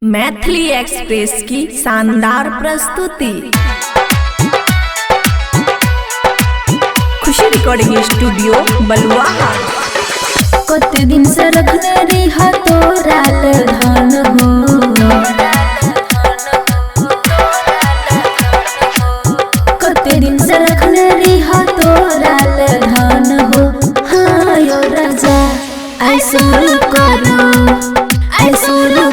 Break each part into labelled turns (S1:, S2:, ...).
S1: Maithili express की शानदार प्रस्तुति। खुशी रिकॉर्डिंग स्टूडियो बलुआहा।
S2: कते दिन से रखने रिहा तोरा धन हो, कते दिन से रखने रिहा तोरा धन हो। हाँ यो राजा आई शुरू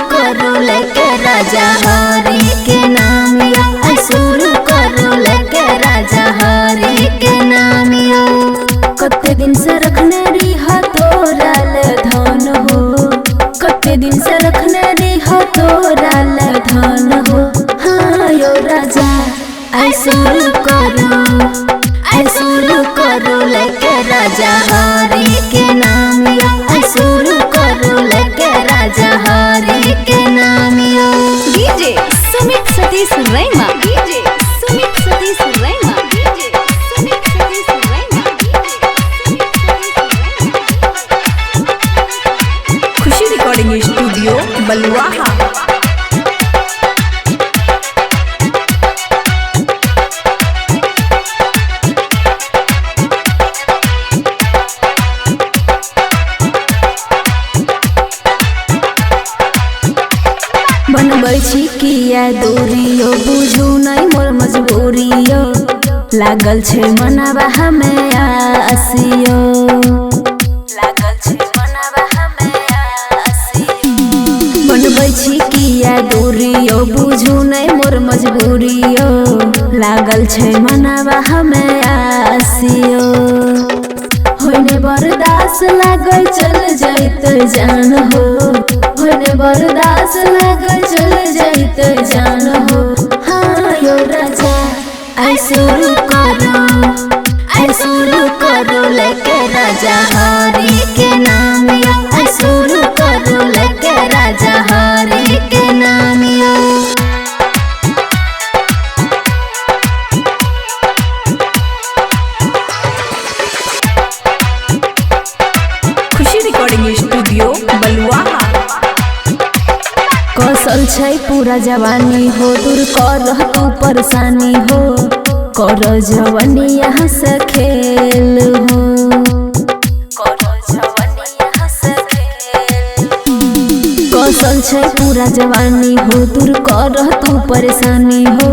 S2: करो लेके राजा हरि के नाम यो, आई शुरू करो लेके राजा हरि के नाम यो। कते दिन से रखने रिहा तोरा धन हो, कते दिन से रखने रिहा तोरा धन हो। हाँ यो राजा आई शुरू करो लेके राजा हरि के नाम यो, आई शुरू करो लेके राजा हरि के नाम यो।
S3: DJ Sumit Satish रैमा, DJ Sumit Satish रैमा, DJ Sumit Satish रैमा,
S1: खुशी रिकॉर्डिंग स्टूडियो बलुआहा।
S2: बनबै छी किया दूरियो, बुझू नहीं मोर मजबूरियो। लागल छे मनावा हमें आसियो, लागल छे मनावा हमें आसियो। बनबै छी किया दूरियो, बुझू नहीं मोर मजबूरियो। लागल छे मनावा हमें आसियो। होने बर्दाश्त लागल चल जाइत जान हो, होने बर्दाश्त लागल चल जाइत जान हो। हाँ यो राजा आई शुरू करो लेके राजा हरि के नाम यो, आई शुरू करो लेके राजा हरि के नाम यो।
S1: खुशी रिकॉर्डिंग स्टूडियो बलुआहा।
S2: कौशल छै पूरा जवानी हो, दूर कर तू परेशानी हो। कर जवानी यहाँ से खेल हो, कर जवानी यहाँ से खेल। कौशल छै पूरा जवानी हो, दूर कर तू परेशानी हो।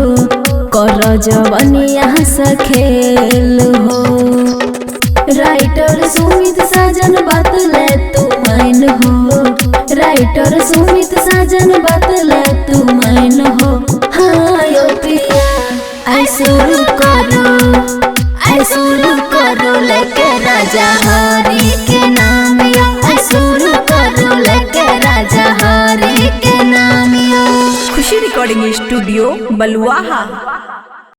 S2: कर जवानी यहाँ से खेल हो। राइटर सुमित साजन बात ले तू मान हो, राइटर सुमित साजन बात ले तू मान हो। हाँ यो पिया आई शुरू करो लेके राजा हरि के नाम यो, आई शुरू करो लेके राजा हरि के नाम यो।
S1: खुशी रिकॉर्डिंग स्टूडियो बलुआहा।